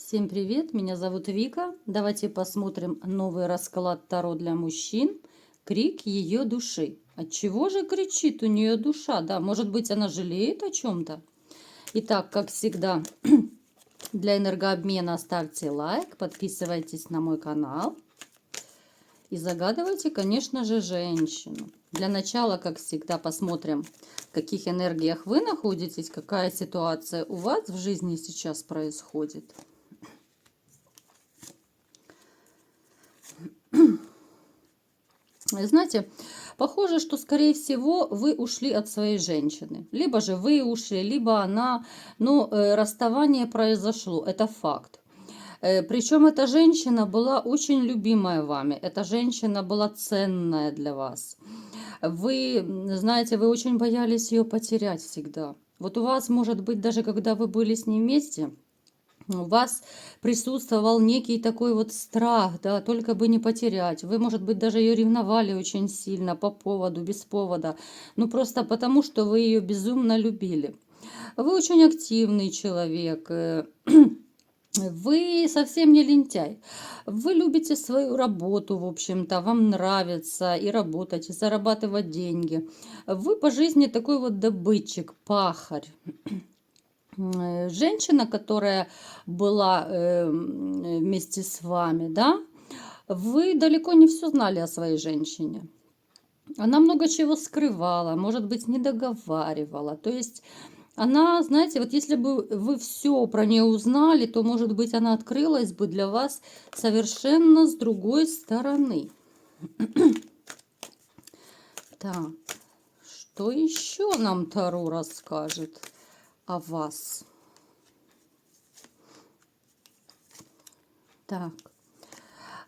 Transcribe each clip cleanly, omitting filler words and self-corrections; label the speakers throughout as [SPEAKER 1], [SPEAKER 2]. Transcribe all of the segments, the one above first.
[SPEAKER 1] Всем привет, меня зовут Вика. Давайте посмотрим новый расклад Таро для мужчин. Крик ее души. От чего же кричит у нее душа? Да, может быть, она жалеет о чем-то? Итак, как всегда, для энергообмена ставьте лайк, подписывайтесь на мой канал и загадывайте, конечно же, женщину. Для начала, как всегда, посмотрим, в каких энергиях вы находитесь, какая ситуация у вас в жизни сейчас происходит. Знаете, похоже, что, скорее всего, вы ушли от своей женщины. Либо же вы ушли, либо она. Но расставание произошло, это факт. Причем эта женщина была очень любимая вами. Эта женщина была ценная для вас. Вы, знаете, вы очень боялись ее потерять всегда. Вот у вас, может быть, даже когда вы были с ней вместе, у вас присутствовал некий такой вот страх, да, только бы не потерять. Вы, может быть, даже ее ревновали очень сильно по поводу, без повода. Ну, просто потому, что вы ее безумно любили. Вы очень активный человек. Вы совсем не лентяй. Вы любите свою работу, в общем-то. Вам нравится и работать, и зарабатывать деньги. Вы по жизни такой вот добытчик, пахарь. Женщина, которая была вместе с вами, да, вы далеко не все знали о своей женщине. Она много чего скрывала, может быть, не договаривала. То есть она, знаете, вот если бы вы все про нее узнали, то, может быть, она открылась бы для вас совершенно с другой стороны. Так, что еще нам Таро расскажет о вас? Так.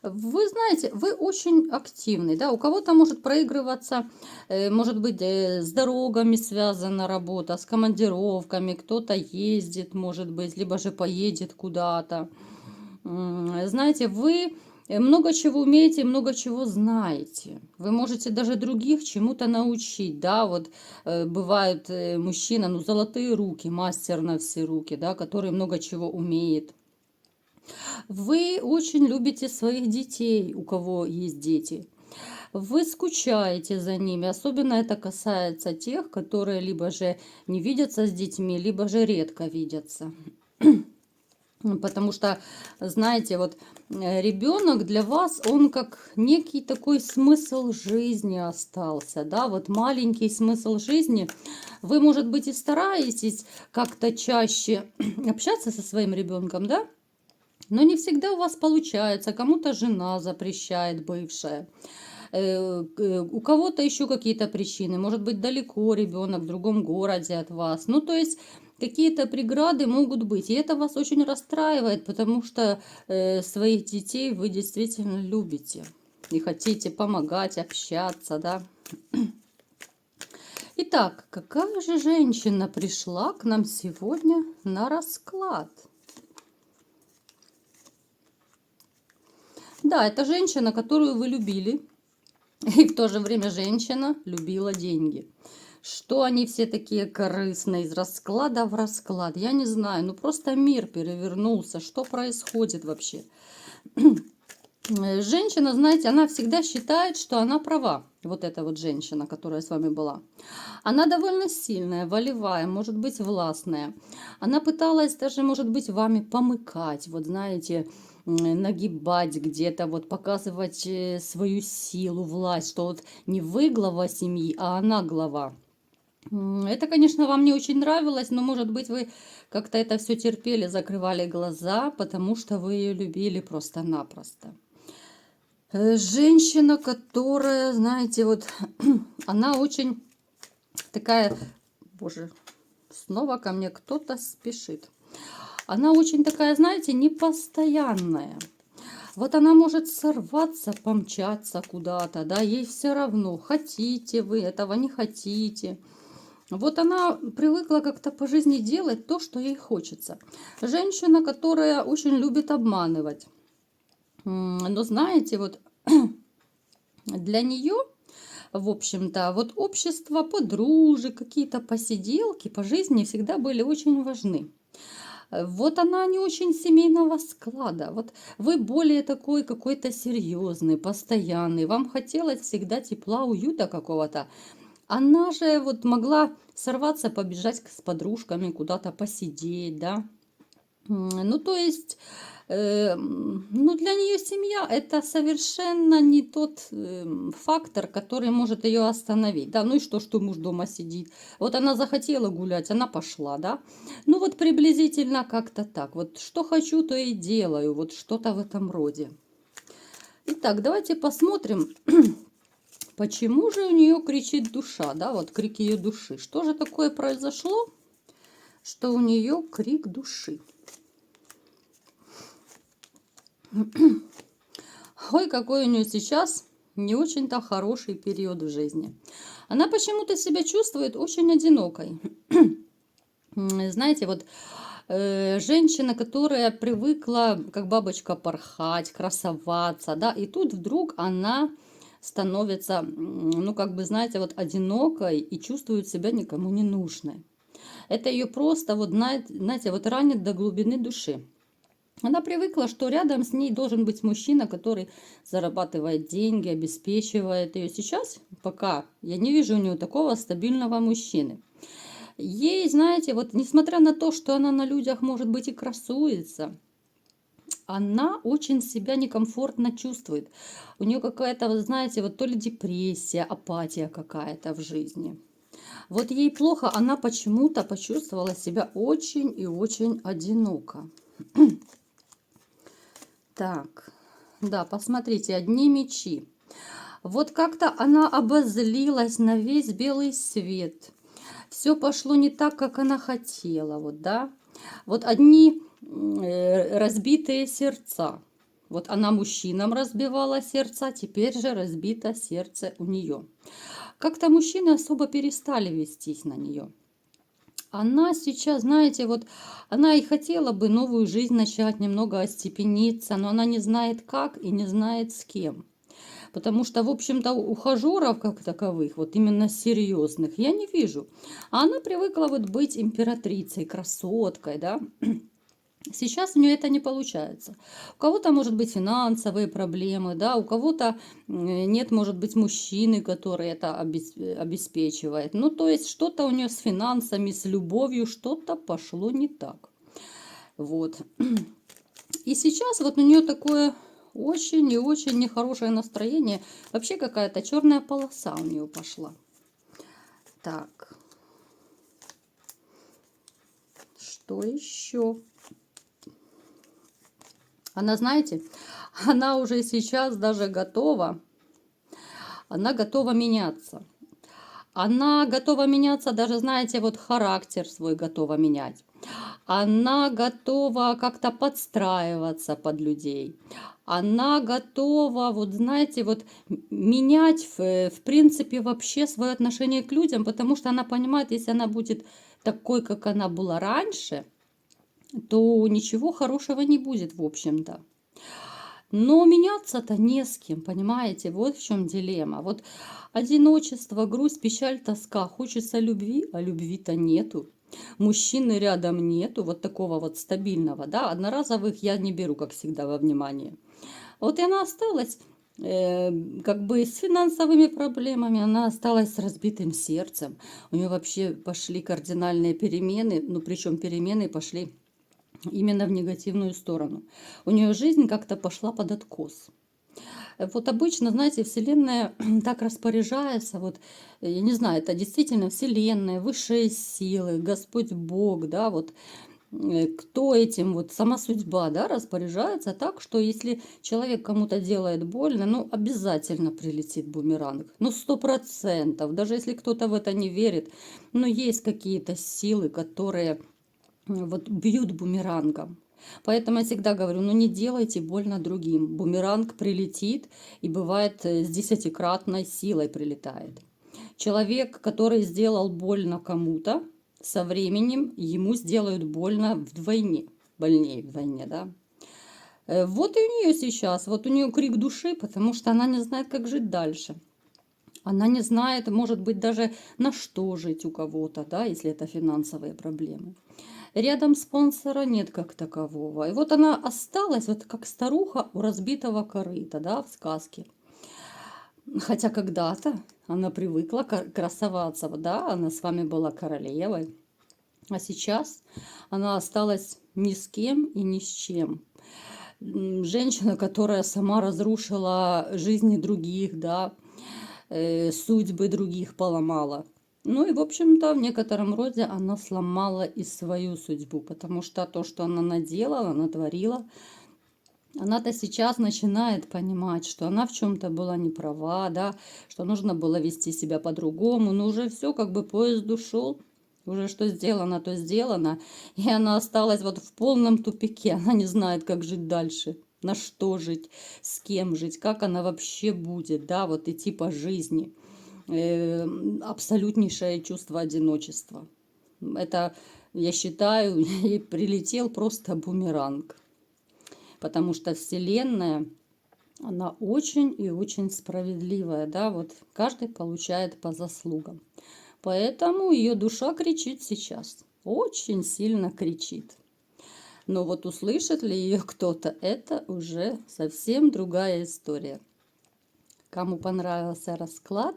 [SPEAKER 1] Вы знаете, вы очень активный, да, у кого-то может проигрываться, может быть, с дорогами связана работа, с командировками, кто-то ездит, может быть, либо же поедет куда-то. Знаете, вы много чего умеете, много чего знаете. Вы можете даже других чему-то научить, да, вот бывают мужчина, ну, золотые руки, мастер на все руки, да, который много чего умеет. Вы очень любите своих детей, у кого есть дети. Вы скучаете за ними, особенно это касается тех, которые либо же не видятся с детьми, либо же редко видятся. Потому что, знаете, вот ребенок для вас, он как некий такой смысл жизни остался, да, вот маленький смысл жизни. Вы, может быть, и стараетесь как-то чаще общаться со своим ребенком, да? Но не всегда у вас получается. Кому-то жена запрещает, бывшая. У кого-то еще какие-то причины. Может быть, далеко ребенок, в другом городе от вас. Ну, то есть какие-то преграды могут быть. И это вас очень расстраивает, потому что своих детей вы действительно любите. И хотите помогать, общаться, да. Итак, какая же женщина пришла к нам сегодня на расклад? Да, это женщина, которую вы любили, и в то же время женщина любила деньги. Что они все такие корыстные, из расклада в расклад? Я не знаю, ну просто мир перевернулся. Что происходит вообще? Женщина, знаете, она всегда считает, что она права. Вот эта вот женщина, которая с вами была. Она довольно сильная, волевая, может быть, властная. Она пыталась даже, может быть, вами помыкать, вот знаете, нагибать где-то, вот показывать свою силу, власть, что вот не вы глава семьи, а она глава. Это, конечно, вам не очень нравилось, но, может быть, вы как-то это все терпели, закрывали глаза, потому что вы ее любили просто-напросто. Женщина, которая, знаете, вот она очень такая, боже, снова ко мне кто-то спешит. Она очень такая, знаете, непостоянная. Вот она может сорваться, помчаться куда-то, да, ей все равно, хотите вы этого, не хотите. Вот она привыкла как-то по жизни делать то, что ей хочется. Женщина, которая очень любит обманывать. Но знаете, вот для нее, в общем-то, вот общество, подружек, какие-то посиделки по жизни всегда были очень важны. Вот она не очень семейного склада. Вот вы более такой какой-то серьезный, постоянный. Вам хотелось всегда тепла, уюта какого-то. Она же вот могла сорваться, побежать с подружками, куда-то посидеть, да. Ну, то есть, ну, для нее семья это совершенно не тот фактор, который может ее остановить. Да, ну и что муж дома сидит. Вот она захотела гулять, она пошла, да. Ну, вот приблизительно как-то так. Вот что хочу, то и делаю. Вот что-то в этом роде. Итак, давайте посмотрим, почему же у нее кричит душа, да, вот крик ее души. Что же такое произошло, что у нее крик души? Ой, какой у нее сейчас не очень-то хороший период в жизни. Она почему-то себя чувствует очень одинокой. Знаете, вот женщина, которая привыкла, как бабочка, порхать, красоваться, да, и тут вдруг она становится, ну, как бы, знаете, вот одинокой и чувствует себя никому не нужной. Это ее просто, вот, знаете, вот ранит до глубины души. Она привыкла, что рядом с ней должен быть мужчина, который зарабатывает деньги, обеспечивает ее. Сейчас пока я не вижу у нее такого стабильного мужчины. Ей, знаете, вот несмотря на то, что она на людях, может быть, и красуется, она очень себя некомфортно чувствует. У нее какая-то, вот знаете, вот то ли депрессия, апатия какая-то в жизни. Вот ей плохо, она почему-то почувствовала себя очень и очень одиноко. Так, да, посмотрите, одни мечи. Вот как-то она обозлилась на весь белый свет. Все пошло не так, как она хотела, вот, да. Вот одни разбитые сердца. Вот она мужчинам разбивала сердца, теперь же разбито сердце у нее. Как-то мужчины особо перестали вестись на нее. Она сейчас, знаете, вот она и хотела бы новую жизнь начать, немного остепениться, но она не знает как и не знает с кем. Потому что, в общем-то, ухажеров как таковых, вот именно серьезных, я не вижу. А она привыкла вот быть императрицей, красоткой, да. Сейчас у нее это не получается. У кого-то может быть финансовые проблемы, да, у кого-то нет, может быть, мужчины, который это обеспечивает. Ну, то есть что-то у нее с финансами, с любовью, что-то пошло не так. Вот. И сейчас вот у нее такое очень и очень нехорошее настроение. Вообще какая-то черная полоса у нее пошла. Так. Что еще? Она, знаете, она уже сейчас даже готова. Она готова меняться. Она готова меняться, даже, знаете, вот характер свой готова менять. Она готова как-то подстраиваться под людей. Она готова, вот знаете, вот менять, в принципе, вообще свое отношение к людям, потому что она понимает, если она будет такой, как она была раньше, то ничего хорошего не будет, в общем-то. Но меняться-то не с кем, понимаете? Вот в чем дилемма. Вот одиночество, грусть, печаль, тоска. Хочется любви, а любви-то нету. Мужчины рядом нету, вот такого вот стабильного, да, одноразовых я не беру, как всегда, во внимание. Вот и она осталась как бы с финансовыми проблемами, она осталась с разбитым сердцем. У нее вообще пошли кардинальные перемены, ну причем перемены пошли именно в негативную сторону. У нее жизнь как-то пошла под откос. Вот обычно, знаете, Вселенная так распоряжается, вот, я не знаю, это действительно Вселенная, высшие силы, Господь Бог, да, вот, кто этим, вот сама судьба, да, распоряжается так, что если человек кому-то делает больно, ну, обязательно прилетит бумеранг, ну, 100%, даже если кто-то в это не верит, но есть какие-то силы, которые вот бьют бумерангом. Поэтому я всегда говорю, ну не делайте больно другим. Бумеранг прилетит и бывает с десятикратной силой прилетает. Человек, который сделал больно кому-то, со временем ему сделают больно вдвойне, больнее вдвойне, да. Вот и у нее сейчас, вот у нее крик души, потому что она не знает, как жить дальше. Она не знает, может быть, даже на что жить у кого-то, да, если это финансовые проблемы. рядом спонсора нет как такового. И вот она осталась, вот как старуха у разбитого корыта, да, в сказке. Хотя когда-то она привыкла красоваться, да, она с вами была королевой, а сейчас она осталась ни с кем и ни с чем. Женщина, которая сама разрушила жизни других, да, судьбы других поломала. Ну и, в общем-то, в некотором роде она сломала и свою судьбу, потому что то, что она наделала, натворила, она-то сейчас начинает понимать, что она в чем-то была не права, да, что нужно было вести себя по-другому, но уже все, как бы поезд ушел, уже что сделано, то сделано, и она осталась вот в полном тупике, она не знает, как жить дальше, на что жить, с кем жить, как она вообще будет, да, вот идти по жизни. Абсолютнейшее чувство одиночества. Это, я считаю, ей прилетел просто бумеранг. Потому что Вселенная, она очень и очень справедливая, да, вот каждый получает по заслугам. Поэтому ее душа кричит сейчас, очень сильно кричит. Но вот услышит ли ее кто-то, это уже совсем другая история. Кому понравился расклад,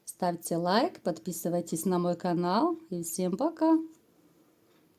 [SPEAKER 1] ставьте лайк, подписывайтесь на мой канал и всем пока!